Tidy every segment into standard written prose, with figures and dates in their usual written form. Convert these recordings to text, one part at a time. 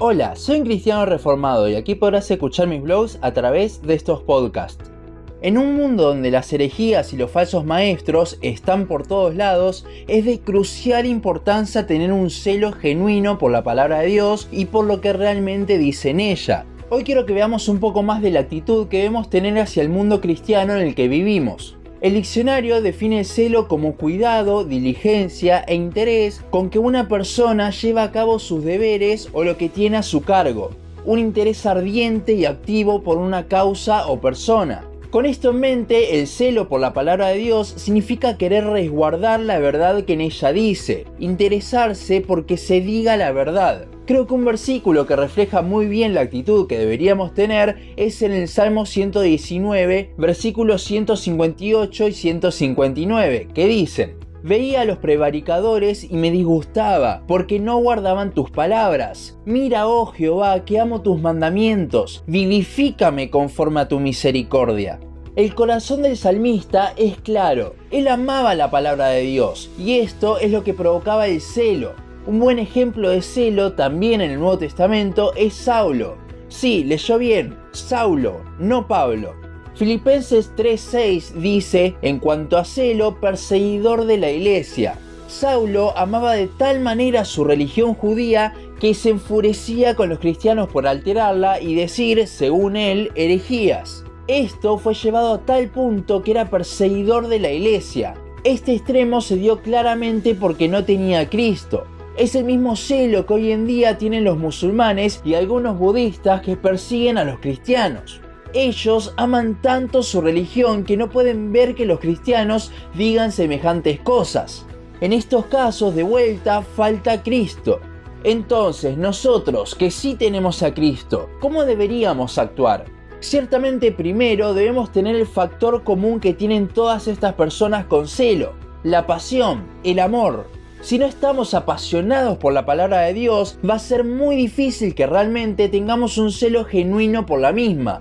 Hola, soy un cristiano reformado y aquí podrás escuchar mis blogs a través de estos podcasts. En un mundo donde las herejías y los falsos maestros están por todos lados, es de crucial importancia tener un celo genuino por la palabra de Dios y por lo que realmente dice en ella. Hoy quiero que veamos un poco más de la actitud que debemos tener hacia el mundo cristiano en el que vivimos. El diccionario define el celo como cuidado, diligencia e interés con que una persona lleva a cabo sus deberes o lo que tiene a su cargo. Un interés ardiente y activo por una causa o persona. Con esto en mente, el celo por la palabra de Dios significa querer resguardar la verdad que en ella dice, interesarse porque se diga la verdad. Creo que un versículo que refleja muy bien la actitud que deberíamos tener es en el Salmo 119, versículos 158 y 159, que dicen: Veía a los prevaricadores y me disgustaba, porque no guardaban tus palabras. Mira, oh Jehová, que amo tus mandamientos, vivifícame conforme a tu misericordia. El corazón del salmista es claro, él amaba la palabra de Dios, y esto es lo que provocaba el celo. Un buen ejemplo de celo también en el Nuevo Testamento es Saulo. Sí, leyó bien, Saulo, no Pablo. Filipenses 3:6 dice, en cuanto a celo, perseguidor de la iglesia. Saulo amaba de tal manera su religión judía que se enfurecía con los cristianos por alterarla y decir, según él, herejías. Esto fue llevado a tal punto que era perseguidor de la iglesia. Este extremo se dio claramente porque no tenía a Cristo. Es el mismo celo que hoy en día tienen los musulmanes y algunos budistas que persiguen a los cristianos. Ellos aman tanto su religión que no pueden ver que los cristianos digan semejantes cosas. En estos casos, de vuelta, falta Cristo. Entonces, nosotros, que sí tenemos a Cristo, ¿cómo deberíamos actuar? Ciertamente, primero debemos tener el factor común que tienen todas estas personas con celo: la pasión, el amor. Si no estamos apasionados por la palabra de Dios, va a ser muy difícil que realmente tengamos un celo genuino por la misma.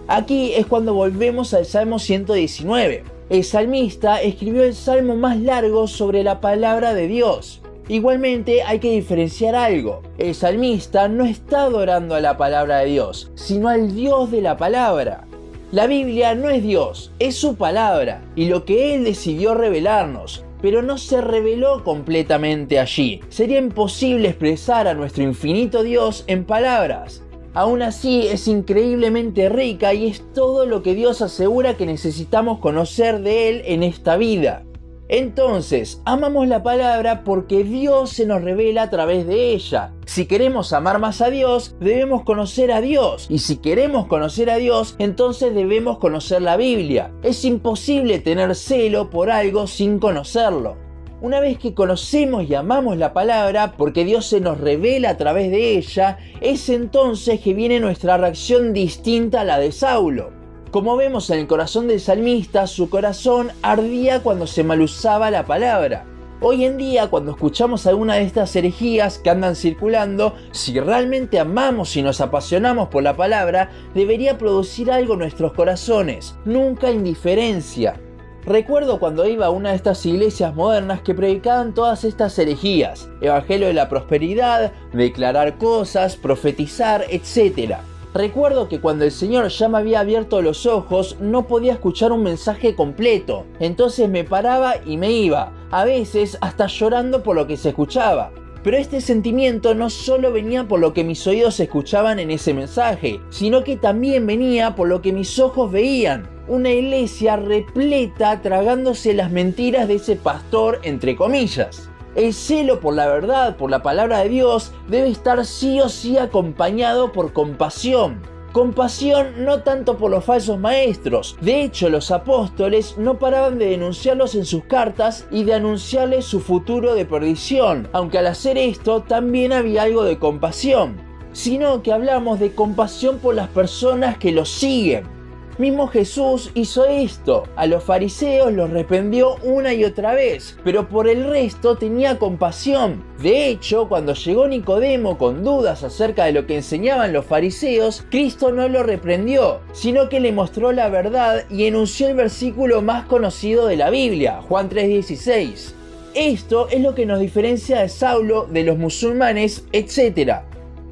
Aquí es cuando volvemos al Salmo 119. El salmista escribió el salmo más largo sobre la palabra de Dios. Igualmente hay que diferenciar algo. El salmista no está adorando a la palabra de Dios, sino al Dios de la palabra. La Biblia no es Dios, es su palabra y lo que Él decidió revelarnos. Pero no se reveló completamente allí. Sería imposible expresar a nuestro infinito Dios en palabras. Aún así, es increíblemente rica y es todo lo que Dios asegura que necesitamos conocer de Él en esta vida. Entonces, amamos la palabra porque Dios se nos revela a través de ella. Si queremos amar más a Dios, debemos conocer a Dios. Y si queremos conocer a Dios, entonces debemos conocer la Biblia. Es imposible tener celo por algo sin conocerlo. Una vez que conocemos y amamos la palabra, porque Dios se nos revela a través de ella, es entonces que viene nuestra reacción distinta a la de Saulo. Como vemos en el corazón del salmista, su corazón ardía cuando se mal usaba la palabra. Hoy en día, cuando escuchamos alguna de estas herejías que andan circulando, si realmente amamos y nos apasionamos por la palabra, debería producir algo en nuestros corazones, nunca indiferencia. Recuerdo cuando iba a una de estas iglesias modernas que predicaban todas estas herejías: evangelio de la prosperidad, declarar cosas, profetizar, etc. Recuerdo que cuando el Señor ya me había abierto los ojos, no podía escuchar un mensaje completo. Entonces me paraba y me iba, a veces hasta llorando por lo que se escuchaba. Pero este sentimiento no solo venía por lo que mis oídos escuchaban en ese mensaje, sino que también venía por lo que mis ojos veían. Una iglesia repleta tragándose las mentiras de ese pastor, entre comillas. El celo por la verdad, por la palabra de Dios, debe estar sí o sí acompañado por compasión. Compasión no tanto por los falsos maestros. De hecho, los apóstoles no paraban de denunciarlos en sus cartas y de anunciarles su futuro de perdición, aunque al hacer esto también había algo de compasión, sino que hablamos de compasión por las personas que los siguen. Mismo Jesús hizo esto. A los fariseos los reprendió una y otra vez, pero por el resto tenía compasión. De hecho, cuando llegó Nicodemo con dudas acerca de lo que enseñaban los fariseos, Cristo no lo reprendió, sino que le mostró la verdad y enunció el versículo más conocido de la Biblia, Juan 3:16. Esto es lo que nos diferencia de Saulo, de los musulmanes, etc.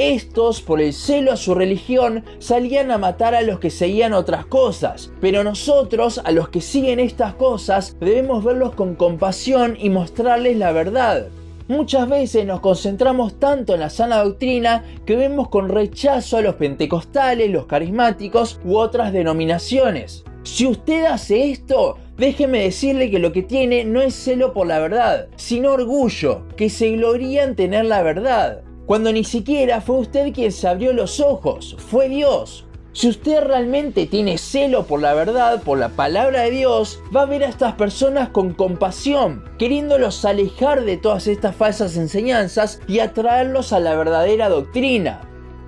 Estos, por el celo a su religión, salían a matar a los que seguían otras cosas, pero nosotros, a los que siguen estas cosas, debemos verlos con compasión y mostrarles la verdad. Muchas veces nos concentramos tanto en la sana doctrina que vemos con rechazo a los pentecostales, los carismáticos u otras denominaciones. Si usted hace esto, déjeme decirle que lo que tiene no es celo por la verdad, sino orgullo, que se gloría en tener la verdad, cuando ni siquiera fue usted quien se abrió los ojos, fue Dios. Si usted realmente tiene celo por la verdad, por la palabra de Dios, va a ver a estas personas con compasión, queriéndolos alejar de todas estas falsas enseñanzas y atraerlos a la verdadera doctrina.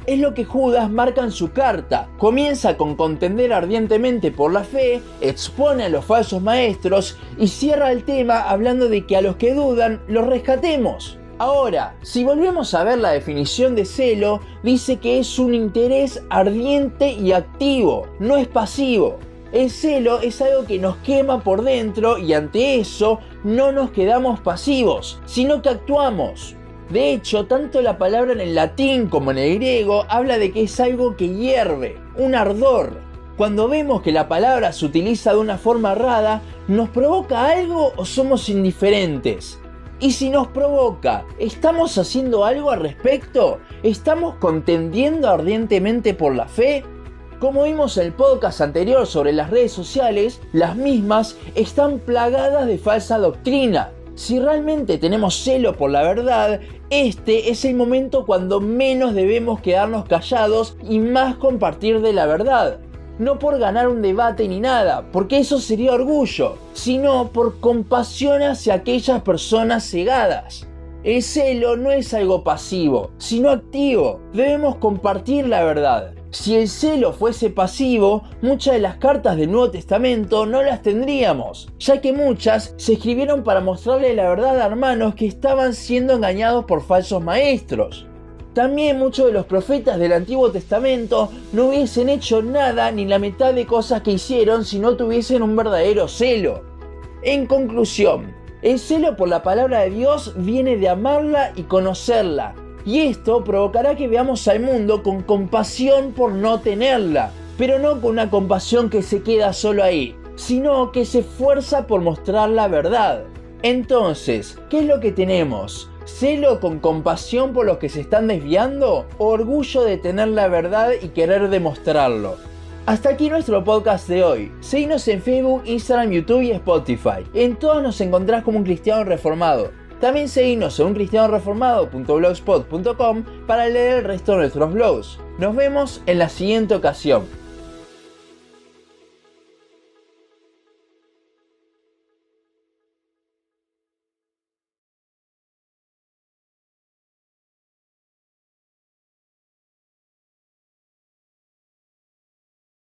Es lo que Judas marca en su carta. Comienza con contender ardientemente por la fe, expone a los falsos maestros y cierra el tema hablando de que a los que dudan los rescatemos. Ahora, si volvemos a ver la definición de celo, dice que es un interés ardiente y activo, no es pasivo. El celo es algo que nos quema por dentro y ante eso no nos quedamos pasivos, sino que actuamos. De hecho, tanto la palabra en el latín como en el griego habla de que es algo que hierve, un ardor. Cuando vemos que la palabra se utiliza de una forma errada, ¿nos provoca algo o somos indiferentes? Y si nos provoca, ¿estamos haciendo algo al respecto? ¿Estamos contendiendo ardientemente por la fe? Como vimos en el podcast anterior sobre las redes sociales, las mismas están plagadas de falsa doctrina. Si realmente tenemos celo por la verdad, este es el momento cuando menos debemos quedarnos callados y más compartir de la verdad. No por ganar un debate ni nada, porque eso sería orgullo, sino por compasión hacia aquellas personas cegadas. El celo no es algo pasivo, sino activo. Debemos compartir la verdad. Si el celo fuese pasivo, muchas de las cartas del Nuevo Testamento no las tendríamos, ya que muchas se escribieron para mostrarle la verdad a hermanos que estaban siendo engañados por falsos maestros. También muchos de los profetas del Antiguo Testamento no hubiesen hecho nada ni la mitad de cosas que hicieron si no tuviesen un verdadero celo. En conclusión, el celo por la palabra de Dios viene de amarla y conocerla, y esto provocará que veamos al mundo con compasión por no tenerla, pero no con una compasión que se queda solo ahí, sino que se esfuerza por mostrar la verdad. Entonces, ¿qué es lo que tenemos? ¿Celo con compasión por los que se están desviando? ¿O orgullo de tener la verdad y querer demostrarlo? Hasta aquí nuestro podcast de hoy. Seguinos en Facebook, Instagram, YouTube y Spotify. En todas nos encontrás como Un Cristiano Reformado. También seguinos en uncristianoreformado.blogspot.com para leer el resto de nuestros blogs. Nos vemos en la siguiente ocasión.